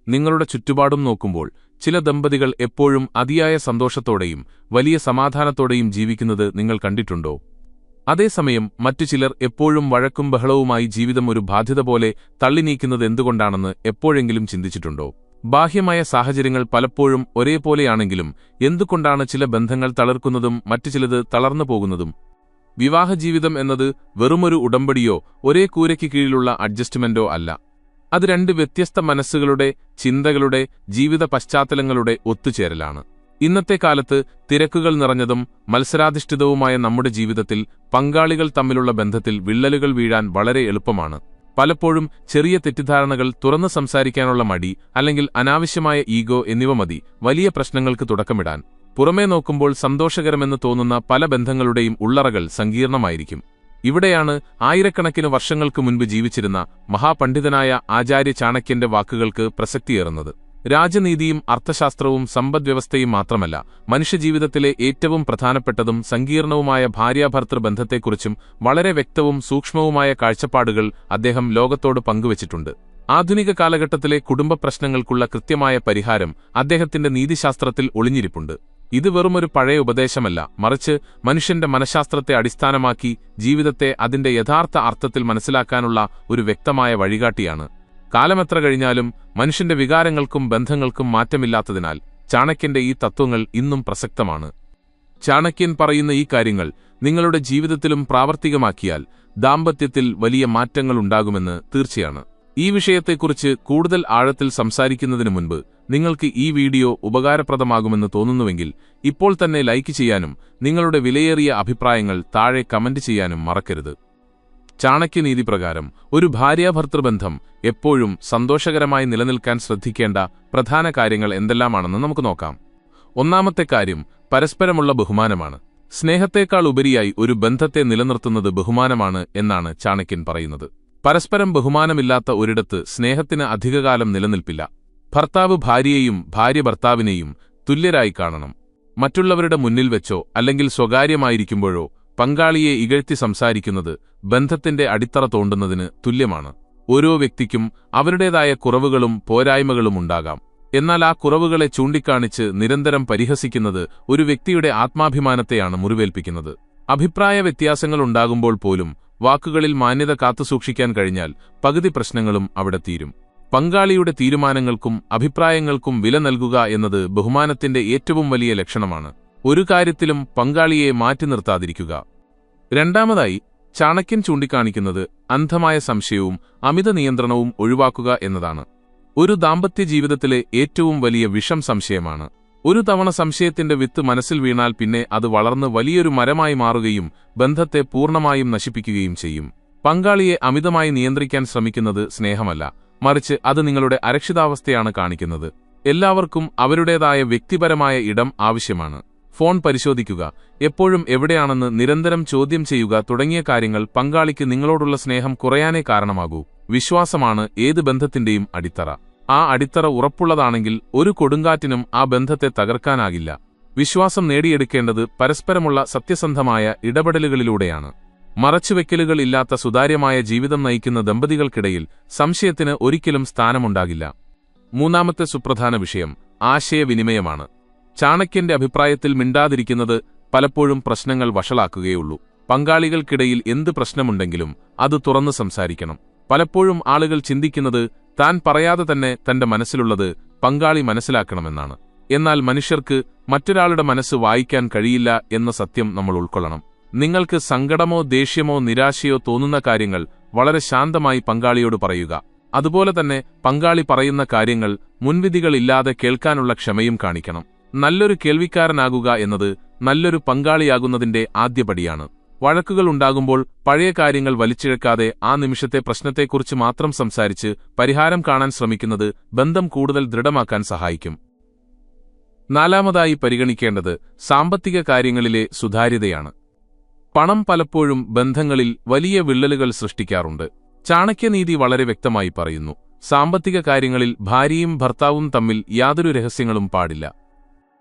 നിങ്ങളുടെ ചുറ്റുപാടും നോക്കുമ്പോൾ ചില ദമ്പതികൾ എപ്പോഴും അതിയായ സന്തോഷത്തോടെയും വലിയ സമാധാനത്തോടെയും ജീവിക്കുന്നത് നിങ്ങൾ കണ്ടിട്ടുണ്ടോ? അതേസമയം മറ്റു ചിലർ എപ്പോഴും വഴക്കും ബഹളവുമായി ജീവിതം ഒരു ബാധ്യത പോലെ തള്ളിനീക്കുന്നത് എന്തുകൊണ്ടാണെന്ന് എപ്പോഴെങ്കിലും ചിന്തിച്ചിട്ടുണ്ടോ? ബാഹ്യമായ സാഹചര്യങ്ങൾ പലപ്പോഴും ഒരേപോലെയാണെങ്കിലും എന്തുകൊണ്ടാണ് ചില ബന്ധങ്ങൾ തളർക്കുന്നതും മറ്റു ചിലത് തളർന്നു പോകുന്നതും? വിവാഹജീവിതം എന്നത് വെറുമൊരു ഉടമ്പടിയോ ഒരേ കൂരയ്ക്ക് കീഴിലുള്ള അഡ്ജസ്റ്റ്മെന്റോ അല്ല. അത് രണ്ട് വ്യത്യസ്ത മനസ്സുകളുടെ, ചിന്തകളുടെ, ജീവിത പശ്ചാത്തലങ്ങളുടെ ഒത്തുചേരലാണ്. ഇന്നത്തെ കാലത്ത് തിരക്കുകൾ നിറഞ്ഞതും മത്സരാധിഷ്ഠിതവുമായ നമ്മുടെ ജീവിതത്തിൽ പങ്കാളികൾ തമ്മിലുള്ള ബന്ധത്തിൽ വിള്ളലുകൾ വീഴാൻ വളരെ എളുപ്പമാണ്. പലപ്പോഴും ചെറിയ തെറ്റിദ്ധാരണകൾ, തുറന്നു സംസാരിക്കാനുള്ള മടി, അല്ലെങ്കിൽ അനാവശ്യമായ ഈഗോ എന്നിവ മതി വലിയ പ്രശ്നങ്ങൾക്ക് തുടക്കമിടാൻ. പുറമേ നോക്കുമ്പോൾ സന്തോഷകരമെന്ന് തോന്നുന്ന പല ബന്ധങ്ങളുടെയും ഉള്ളറകൾ സങ്കീർണമായിരിക്കും. ഇവിടെയാണ് ആയിരക്കണക്കിന് വർഷങ്ങൾക്ക് മുൻപ് ജീവിച്ചിരുന്ന മഹാപണ്ഡിതനായ ആചാര്യ ചാണക്യന്റെ വാക്കുകൾക്ക് പ്രസക്തിയേറുന്നത്. രാജനീതിയും അർത്ഥശാസ്ത്രവും സമ്പദ്വ്യവസ്ഥയും മാത്രമല്ല, മനുഷ്യജീവിതത്തിലെ ഏറ്റവും പ്രധാനപ്പെട്ടതും സങ്കീർണവുമായ ഭാര്യാഭർത്തൃ ബന്ധത്തെക്കുറിച്ചും വളരെ വ്യക്തവും സൂക്ഷ്മവുമായ കാഴ്ചപ്പാടുകൾ അദ്ദേഹം ലോകത്തോട് പങ്കുവച്ചിട്ടുണ്ട്. ആധുനിക കാലഘട്ടത്തിലെ കുടുംബ പ്രശ്നങ്ങൾക്കുള്ള കൃത്യമായ പരിഹാരം അദ്ദേഹത്തിന്റെ നീതിശാസ്ത്രത്തിൽ ഒളിഞ്ഞിരിപ്പുണ്ട്. ഇത് വെറുമൊരു പഴയ ഉപദേശമല്ല, മറിച്ച് മനുഷ്യന്റെ മനഃശാസ്ത്രത്തെ അടിസ്ഥാനമാക്കി ജീവിതത്തെ അതിന്റെ യഥാർത്ഥ അർത്ഥത്തിൽ മനസ്സിലാക്കാനുള്ള ഒരു വ്യക്തമായ വഴികാട്ടിയാണ്. കാലമെത്ര കഴിഞ്ഞാലും മനുഷ്യന്റെ വികാരങ്ങൾക്കും ബന്ധങ്ങൾക്കും മാറ്റമില്ലാത്തതിനാൽ ചാണക്യന്റെ ഈ തത്വങ്ങൾ ഇന്നും പ്രസക്തമാണ്. ചാണക്യൻ പറയുന്ന ഈ കാര്യങ്ങൾ നിങ്ങളുടെ ജീവിതത്തിലും പ്രാവർത്തികമാക്കിയാൽ ദാമ്പത്യത്തിൽ വലിയ മാറ്റങ്ങളുണ്ടാകുമെന്ന് തീർച്ചയാണ്. ഈ വിഷയത്തെക്കുറിച്ച് കൂടുതൽ ആഴത്തിൽ സംസാരിക്കുന്നതിനു മുൻപ് നിങ്ങൾക്ക് ഈ വീഡിയോ ഉപകാരപ്രദമാകുമെന്ന് തോന്നുന്നുവെങ്കിൽ ഇപ്പോൾ തന്നെ ലൈക്ക് ചെയ്യാനും നിങ്ങളുടെ വിലയേറിയ അഭിപ്രായങ്ങൾ താഴെ കമന്റ് ചെയ്യാനും മറക്കരുത്. ചാണക്യനീതി പ്രകാരം ഒരു ഭാര്യാഭർത്തൃബന്ധം എപ്പോഴും സന്തോഷകരമായി നിലനിൽക്കാൻ ശ്രദ്ധിക്കേണ്ട പ്രധാന കാര്യങ്ങൾ എന്തെല്ലാമാണെന്ന് നമുക്ക് നോക്കാം. ഒന്നാമത്തെ കാര്യം പരസ്പരമുള്ള ബഹുമാനമാണ്. സ്നേഹത്തേക്കാൾ ഉപരിയായി ഒരു ബന്ധത്തെ നിലനിർത്തുന്നത് ബഹുമാനമാണ് എന്നാണ് ചാണക്യൻ പറയുന്നത്. പരസ്പരം ബഹുമാനമില്ലാത്ത ഒരിടത്ത് സ്നേഹത്തിന് അധികകാലം നിലനിൽപ്പില്ല. ഭർത്താവ് ഭാര്യയെയും ഭാര്യ ഭർത്താവിനെയും തുല്യരായി കാണണം. മറ്റുള്ളവരുടെ മുന്നിൽ വെച്ചോ അല്ലെങ്കിൽ സ്വകാര്യമായിരിക്കുമ്പോഴോ പങ്കാളിയെ ഇകഴ്ത്തി സംസാരിക്കുന്നത് ബന്ധത്തിന്റെ അടിത്തറ തോണ്ടുന്നതിന് തുല്യമാണ്. ഓരോ വ്യക്തിക്കും അവരുടേതായ കുറവുകളും പോരായ്മകളും ഉണ്ടാകാം. എന്നാൽ ആ കുറവുകളെ ചൂണ്ടിക്കാണിച്ച് നിരന്തരം പരിഹസിക്കുന്നത് ഒരു വ്യക്തിയുടെ ആത്മാഭിമാനത്തെയാണ് മുറിവേൽപ്പിക്കുന്നത്. അഭിപ്രായ വ്യത്യാസങ്ങൾ ഉണ്ടാകുമ്പോൾ പോലും വാക്കുകളിൽ മാന്യത കാത്തുസൂക്ഷിക്കാൻ കഴിഞ്ഞാൽ പകുതി പ്രശ്നങ്ങളും അവിടെ തീരും. പങ്കാളിയുടെ തീരുമാനങ്ങൾക്കും അഭിപ്രായങ്ങൾക്കും വില നൽകുക എന്നത് ബഹുമാനത്തിന്റെ ഏറ്റവും വലിയ ലക്ഷണമാണ്. ഒരു കാര്യത്തിലും പങ്കാളിയെ മാറ്റി നിർത്താതിരിക്കുക. രണ്ടാമതായി ചാണക്യൻ ചൂണ്ടിക്കാണിക്കുന്നത് അന്ധമായ സംശയവും അമിത നിയന്ത്രണവും ഒഴിവാക്കുക എന്നതാണ്. ഒരു ദാമ്പത്യ ജീവിതത്തിലെ ഏറ്റവും വലിയ വിഷം സംശയമാണ്. ഒരു തവണ സംശയത്തിന്റെ വിത്ത് മനസ്സിൽ വീണാൽ പിന്നെ അത് വളർന്ന് വലിയൊരു മരമായി മാറുകയും ബന്ധത്തെ പൂർണ്ണമായും നശിപ്പിക്കുകയും ചെയ്യും. പങ്കാളിയെ അമിതമായി നിയന്ത്രിക്കാൻ ശ്രമിക്കുന്നത് സ്നേഹമല്ല, മറിച്ച് അത് നിങ്ങളുടെ അരക്ഷിതാവസ്ഥയാണ് കാണിക്കുന്നത്. എല്ലാവർക്കും അവരുടേതായ വ്യക്തിപരമായ ഇടം ആവശ്യമാണ്. ഫോൺ പരിശോധിക്കുക, എപ്പോഴും എവിടെയാണെന്ന് നിരന്തരം ചോദ്യം ചെയ്യുക തുടങ്ങിയ കാര്യങ്ങൾ പങ്കാളിക്ക് നിങ്ങളോടുള്ള സ്നേഹം കുറയാനേ കാരണമാകൂ. വിശ്വാസമാണ് ഏത് ബന്ധത്തിന്റെയും അടിത്തറ. ആ അടിത്തറ ഉറപ്പുള്ളതാണെങ്കിൽ ഒരു കൊടുങ്കാറ്റിനും ആ ബന്ധത്തെ തകർക്കാനാകില്ല. വിശ്വാസം നേടിയെടുക്കേണ്ടത് പരസ്പരമുള്ള സത്യസന്ധമായ ഇടപെടലുകളിലൂടെയാണ്. മറച്ചുവെക്കലുകൾ ഇല്ലാത്ത സുതാര്യമായ ജീവിതം നയിക്കുന്ന ദമ്പതികൾക്കിടയിൽ സംശയത്തിന് ഒരിക്കലും സ്ഥാനമുണ്ടാകില്ല. മൂന്നാമത്തെ സുപ്രധാന വിഷയം ആശയവിനിമയമാണ്. ചാണക്യന്റെ അഭിപ്രായത്തിൽ മിണ്ടാതിരിക്കുന്നത് പലപ്പോഴും പ്രശ്നങ്ങൾ വഷളാക്കുകയുള്ളൂ. പങ്കാളികൾക്കിടയിൽ എന്ത് പ്രശ്നമുണ്ടെങ്കിലും അത് തുറന്നു സംസാരിക്കണം. പലപ്പോഴും ആളുകൾ ചിന്തിക്കുന്നത് താൻ പറയാതെ തന്നെ തന്റെ മനസ്സിലുള്ളത് പങ്കാളി മനസ്സിലാക്കണമെന്നാണ്. എന്നാൽ മനുഷ്യർക്ക് മറ്റൊരാളുടെ മനസ്സ് വായിക്കാൻ കഴിയില്ല എന്ന സത്യം നമ്മൾ ഉൾക്കൊള്ളണം. നിങ്ങൾക്ക് സങ്കടമോ ദേഷ്യമോ നിരാശയോ തോന്നുന്ന കാര്യങ്ങൾ വളരെ ശാന്തമായി പങ്കാളിയോട് പറയുക. അതുപോലെ തന്നെ പങ്കാളി പറയുന്ന കാര്യങ്ങൾ മുൻവിധികളില്ലാതെ കേൾക്കാനുള്ള ക്ഷമയും കാണിക്കണം. നല്ലൊരു കേൾവിക്കാരനാകുക എന്നത് നല്ലൊരു പങ്കാളിയാകുന്നതിന്റെ ആദ്യപടിയാണ്. വഴക്കുകൾ ഉണ്ടാകുമ്പോൾ പഴയ കാര്യങ്ങൾ വലിച്ചിഴക്കാതെ ആ നിമിഷത്തെ പ്രശ്നത്തെക്കുറിച്ച് മാത്രം സംസാരിച്ച് പരിഹാരം കാണാൻ ശ്രമിക്കുന്നത് ബന്ധം കൂടുതൽ ദൃഢമാക്കാൻ സഹായിക്കും. നാലാമതായി പരിഗണിക്കേണ്ടത് സാമ്പത്തിക കാര്യങ്ങളിലെ സുതാര്യതയാണ്. പണം പലപ്പോഴും ബന്ധങ്ങളിൽ വലിയ വിള്ളലുകൾ സൃഷ്ടിക്കാറുണ്ട്. ചാണക്യനീതി വളരെ വ്യക്തമായി പറയുന്നു, സാമ്പത്തിക കാര്യങ്ങളിൽ ഭാര്യയും ഭർത്താവും തമ്മിൽ യാതൊരു രഹസ്യങ്ങളും പാടില്ല.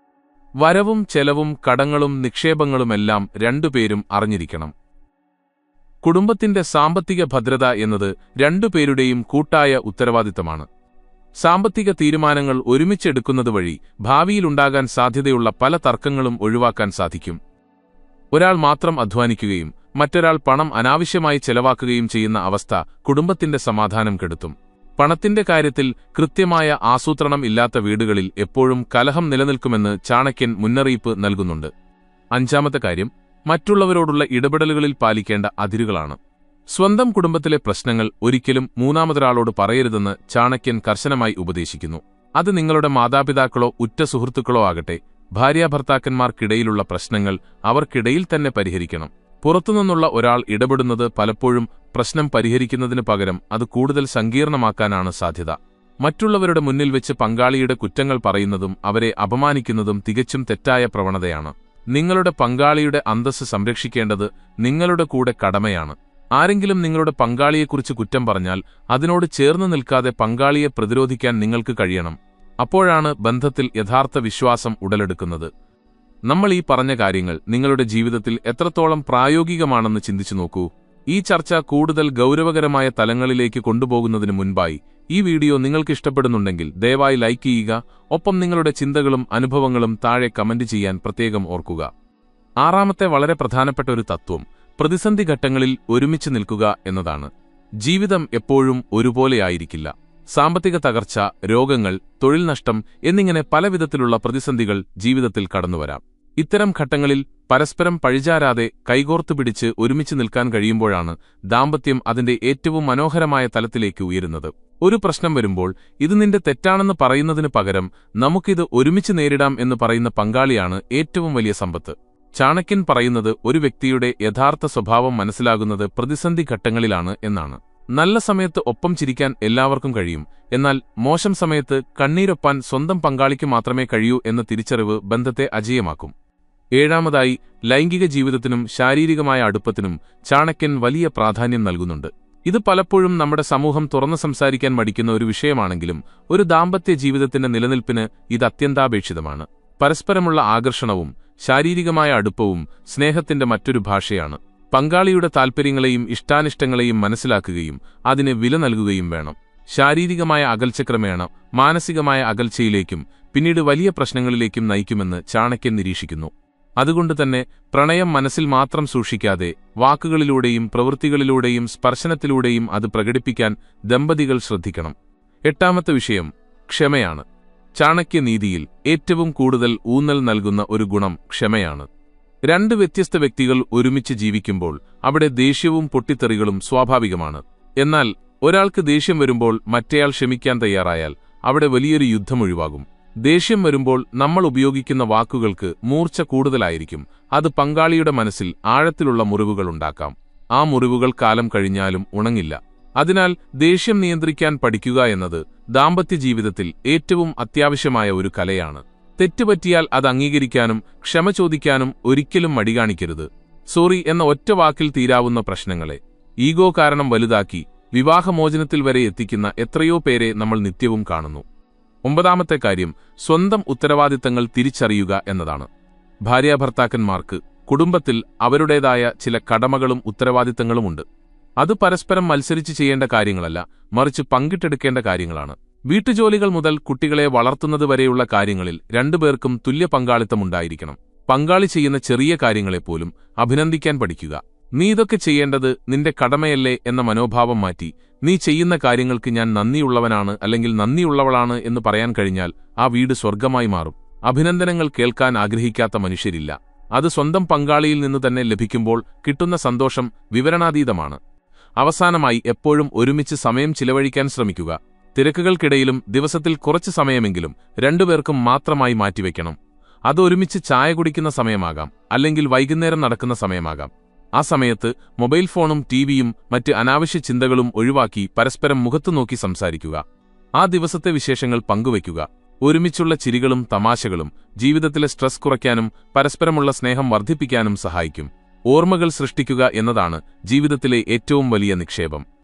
വരവും ചെലവും കടങ്ങളും നിക്ഷേപങ്ങളുമെല്ലാം രണ്ടുപേരും അറിഞ്ഞിരിക്കണം. കുടുംബത്തിന്റെ സാമ്പത്തിക ഭദ്രത എന്നത് രണ്ടുപേരുടെയും കൂട്ടായ ഉത്തരവാദിത്തമാണ്. സാമ്പത്തിക തീരുമാനങ്ങൾ ഒരുമിച്ചെടുക്കുന്നത് വഴി ഭാവിയിലുണ്ടാകാൻ സാധ്യതയുള്ള പല തർക്കങ്ങളും ഒഴിവാക്കാൻ സാധിക്കും. ഒരാൾ മാത്രം അധ്വാനിക്കുകയും മറ്റൊരാൾ പണം അനാവശ്യമായി ചെലവാക്കുകയും ചെയ്യുന്ന അവസ്ഥ കുടുംബത്തിന്റെ സമാധാനം കെടുത്തും. പണത്തിന്റെ കാര്യത്തിൽ കൃത്യമായ ആസൂത്രണം ഇല്ലാത്ത വീടുകളിൽ എപ്പോഴും കലഹം നിലനിൽക്കുമെന്ന് ചാണക്യൻ മുന്നറിയിപ്പ് നൽകുന്നുണ്ട്. അഞ്ചാമത്തെ കാര്യം, മറ്റുള്ളവരോടുള്ള ഇടപെടലുകളിൽ പാലിക്കേണ്ട അതിരുകളാണ്. സ്വന്തം കുടുംബത്തിലെ പ്രശ്നങ്ങൾ ഒരിക്കലും മൂന്നാമതൊരാളോട് പറയരുതെന്ന് ചാണക്യൻ കർശനമായി ഉപദേശിക്കുന്നു. അത് നിങ്ങളുടെ മാതാപിതാക്കളോ ഉറ്റ സുഹൃത്തുക്കളോ ആകട്ടെ, ഭാര്യാഭർത്താക്കന്മാർക്കിടയിലുള്ള പ്രശ്നങ്ങൾ അവർക്കിടയിൽ തന്നെ പരിഹരിക്കണം. പുറത്തുനിന്നുള്ള ഒരാൾ ഇടപെടുന്നത് പലപ്പോഴും പ്രശ്നം പരിഹരിക്കുന്നതിന് പകരം അത് കൂടുതൽ സങ്കീർണമാക്കാനാണ് സാധ്യത. മറ്റുള്ളവരുടെ മുന്നിൽ വെച്ച് പങ്കാളിയുടെ കുറ്റങ്ങൾ പറയുന്നതും അവരെ അപമാനിക്കുന്നതും തികച്ചും തെറ്റായ പ്രവണതയാണ്. നിങ്ങളുടെ പങ്കാളിയുടെ അന്തസ്സ് സംരക്ഷിക്കേണ്ടത് നിങ്ങളുടെ കൂടെ കടമയാണ്. ആരെങ്കിലും നിങ്ങളുടെ പങ്കാളിയെക്കുറിച്ച് കുറ്റം പറഞ്ഞാൽ അതിനോട് ചേർന്ന് നിൽക്കാതെ പങ്കാളിയെ പ്രതിരോധിക്കാൻ നിങ്ങൾക്ക് കഴിയണം. അപ്പോഴാണ് ബന്ധത്തിൽ യഥാർത്ഥ വിശ്വാസം ഉടലെടുക്കുന്നത്. നമ്മൾ ഈ പറഞ്ഞ കാര്യങ്ങൾ നിങ്ങളുടെ ജീവിതത്തിൽ എത്രത്തോളം പ്രായോഗികമാണെന്ന് ചിന്തിച്ചു നോക്കൂ. ഈ ചർച്ച കൂടുതൽ ഗൗരവകരമായ തലങ്ങളിലേക്ക് കൊണ്ടുപോകുന്നതിന് മുൻപായി ഈ വീഡിയോ നിങ്ങൾക്ക് ഇഷ്ടപ്പെടുന്നുണ്ടെങ്കിൽ ദയവായി ലൈക്ക് ചെയ്യുക. ഒപ്പം നിങ്ങളുടെ ചിന്തകളും അനുഭവങ്ങളും താഴെ കമന്റ് ചെയ്യാൻ പ്രത്യേകം ഓർക്കുക. ആറാമത്തെ വളരെ പ്രധാനപ്പെട്ട ഒരു തത്വം പ്രതിസന്ധി ഘട്ടങ്ങളിൽ ഒരുമിച്ച് നിൽക്കുക എന്നതാണ്. ജീവിതം എപ്പോഴും ഒരുപോലെയായിരിക്കില്ല. സാമ്പത്തിക തകർച്ച, രോഗങ്ങൾ, തൊഴിൽ നഷ്ടം എന്നിങ്ങനെ പലവിധത്തിലുള്ള പ്രതിസന്ധികൾ ജീവിതത്തിൽ കടന്നുവരാം. ഇത്തരം ഘട്ടങ്ങളിൽ പരസ്പരം പഴിചാരാതെ കൈകോർത്തുപിടിച്ച് ഒരുമിച്ച് നിൽക്കാൻ കഴിയുമ്പോഴാണ് ദാമ്പത്യം അതിന്റെ ഏറ്റവും മനോഹരമായ തലത്തിലേക്ക് ഉയരുന്നത്. ഒരു പ്രശ്നം വരുമ്പോൾ ഇത് നിന്റെ തെറ്റാണെന്ന് പറയുന്നതിന് പകരം നമുക്കിത് ഒരുമിച്ച് നേരിടാം എന്ന് പറയുന്ന പങ്കാളിയാണ് ഏറ്റവും വലിയ സമ്പത്ത്. ചാണക്യൻ പറയുന്നത് ഒരു വ്യക്തിയുടെ യഥാർത്ഥ സ്വഭാവം മനസ്സിലാകുന്നത് പ്രതിസന്ധി ഘട്ടങ്ങളിലാണ് എന്നാണ്. നല്ല സമയത്ത് ഒപ്പം ചിരിക്കാൻ എല്ലാവർക്കും കഴിയും, എന്നാൽ മോശം സമയത്ത് കണ്ണീരൊപ്പാൻ സ്വന്തം പങ്കാളിക്ക് മാത്രമേ കഴിയൂ എന്ന തിരിച്ചറിവ് ബന്ധത്തെ അജയ്യമാക്കും. ഏഴാമതായി, ലൈംഗിക ജീവിതത്തിനും ശാരീരികമായ അടുപ്പത്തിനും ചാണക്യൻ വലിയ പ്രാധാന്യം നൽകുന്നുണ്ട്. ഇത് പലപ്പോഴും നമ്മുടെ സമൂഹം തുറന്നു സംസാരിക്കാൻ മടിക്കുന്ന ഒരു വിഷയമാണെങ്കിലും ഒരു ദാമ്പത്യ ജീവിതത്തിന്റെ നിലനിൽപ്പിന് ഇത് അത്യന്താപേക്ഷിതമാണ്. പരസ്പരമുള്ള ആകർഷണവും ശാരീരികമായ അടുപ്പവും സ്നേഹത്തിന്റെ മറ്റൊരു ഭാഷയാണ്. പങ്കാളിയുടെ താൽപ്പര്യങ്ങളെയും ഇഷ്ടാനിഷ്ടങ്ങളെയും മനസ്സിലാക്കുകയും അതിന് വില നൽകുകയും വേണം. ശാരീരികമായ അകൽച്ച ക്രമേണ മാനസികമായ അകൽച്ചയിലേക്കും പിന്നീട് വലിയ പ്രശ്നങ്ങളിലേക്കും നയിക്കുമെന്ന് ചാണക്യൻ നിരീക്ഷിക്കുന്നു. അതുകൊണ്ടുതന്നെ പ്രണയം മനസ്സിൽ മാത്രം സൂക്ഷിക്കാതെ വാക്കുകളിലൂടെയും പ്രവൃത്തികളിലൂടെയും സ്പർശനത്തിലൂടെയും അത് പ്രകടിപ്പിക്കാൻ ദമ്പതികൾ ശ്രദ്ധിക്കണം. എട്ടാമത്തെ വിഷയം ക്ഷമയാണ്. ചാണക്യനീതിയിൽ ഏറ്റവും കൂടുതൽ ഊന്നൽ നൽകുന്ന ഒരു ഗുണം ക്ഷമയാണ്. രണ്ട് വ്യത്യസ്ത വ്യക്തികൾ ഒരുമിച്ച് ജീവിക്കുമ്പോൾ അവിടെ ദേഷ്യവും പൊട്ടിത്തെറികളും സ്വാഭാവികമാണ്. എന്നാൽ ഒരാൾക്ക് ദേഷ്യം വരുമ്പോൾ മറ്റേയാൾ ക്ഷമിക്കാൻ തയ്യാറായാൽ അവിടെ വലിയൊരു യുദ്ധം ഒഴിവാകും. ദേഷ്യം വരുമ്പോൾ നമ്മൾ ഉപയോഗിക്കുന്ന വാക്കുകൾക്ക് മൂർച്ച കൂടുതലായിരിക്കും. അത് പങ്കാളിയുടെ മനസ്സിൽ ആഴത്തിലുള്ള മുറിവുകൾ ഉണ്ടാക്കാം. ആ മുറിവുകൾ കാലം കഴിഞ്ഞാലും ഉണങ്ങില്ല. അതിനാൽ ദേഷ്യം നിയന്ത്രിക്കാൻ പഠിക്കുക എന്നത് ദാമ്പത്യ ജീവിതത്തിൽ ഏറ്റവും അത്യാവശ്യമായ ഒരു കലയാണ്. തെറ്റുപറ്റിയാൽ അത് അംഗീകരിക്കാനും ക്ഷമ ചോദിക്കാനും ഒരിക്കലും മടികാണിക്കരുത്. സോറി എന്ന ഒറ്റ വാക്കിൽ തീരാവുന്ന പ്രശ്നങ്ങളെ ഈഗോ കാരണം വലുതാക്കി വിവാഹമോചനത്തിൽ വരെ എത്തിക്കുന്ന എത്രയോ പേരെ നമ്മൾ നിത്യവും കാണുന്നു. ഒമ്പതാമത്തെ കാര്യം സ്വന്തം ഉത്തരവാദിത്തങ്ങൾ തിരിച്ചറിയുക എന്നതാണ്. ഭാര്യാഭർത്താക്കന്മാർക്ക് കുടുംബത്തിൽ അവരുടേതായ ചില കടമകളും ഉത്തരവാദിത്തങ്ങളുമുണ്ട്. അത് പരസ്പരം മത്സരിച്ച് ചെയ്യേണ്ട കാര്യങ്ങളല്ല, മറിച്ച് പങ്കിട്ടെടുക്കേണ്ട കാര്യങ്ങളാണ്. വീട്ടുജോലികൾ മുതൽ കുട്ടികളെ വളർത്തുന്നതുവരെയുള്ള കാര്യങ്ങളിൽ രണ്ടുപേർക്കും തുല്യ പങ്കാളിത്തമുണ്ടായിരിക്കണം. പങ്കാളി ചെയ്യുന്ന ചെറിയ കാര്യങ്ങളെപ്പോലും അഭിനന്ദിക്കാൻ പഠിക്കുക. നീ ഇതൊക്കെ ചെയ്യേണ്ടത് നിന്റെ കടമയല്ലേ എന്ന മനോഭാവം മാറ്റി നീ ചെയ്യുന്ന കാര്യങ്ങൾക്ക് ഞാൻ നന്ദിയുള്ളവനാണ് അല്ലെങ്കിൽ നന്ദിയുള്ളവളാണ് എന്ന് പറയാൻ കഴിഞ്ഞാൽ ആ വീട് സ്വർഗമായി മാറും. അഭിനന്ദനങ്ങൾ കേൾക്കാൻ ആഗ്രഹിക്കാത്ത മനുഷ്യരില്ല. അത് സ്വന്തം പങ്കാളിയിൽ നിന്ന് തന്നെ ലഭിക്കുമ്പോൾ കിട്ടുന്ന സന്തോഷം വിവരണാതീതമാണ്. അവസാനമായി, എപ്പോഴും ഒരുമിച്ച് സമയം ചിലവഴിക്കാൻ ശ്രമിക്കുക. തിരക്കുകൾക്കിടയിലും ദിവസത്തിൽ കുറച്ച് സമയമെങ്കിലും രണ്ടുപേർക്കും മാത്രമായി മാറ്റിവെക്കണം. അത് ഒരുമിച്ച് ചായ കുടിക്കുന്ന സമയമാകാം, അല്ലെങ്കിൽ വൈകുന്നേരം നടക്കുന്ന സമയമാകാം. ആ സമയത്ത് മൊബൈൽ ഫോണും ടിവിയും മറ്റ് അനാവശ്യ ചിന്തകളും ഒഴിവാക്കി പരസ്പരം മുഖത്തു നോക്കി സംസാരിക്കുക. ആ ദിവസത്തെ വിശേഷങ്ങൾ പങ്കുവയ്ക്കുക. ഒരുമിച്ചുള്ള ചിരികളും തമാശകളും ജീവിതത്തിലെ സ്ട്രെസ് കുറയ്ക്കാനും പരസ്പരമുള്ള സ്നേഹം വർദ്ധിപ്പിക്കാനും സഹായിക്കും. ഓർമ്മകൾ സൃഷ്ടിക്കുക എന്നതാണ് ജീവിതത്തിലെ ഏറ്റവും വലിയ നിക്ഷേപം.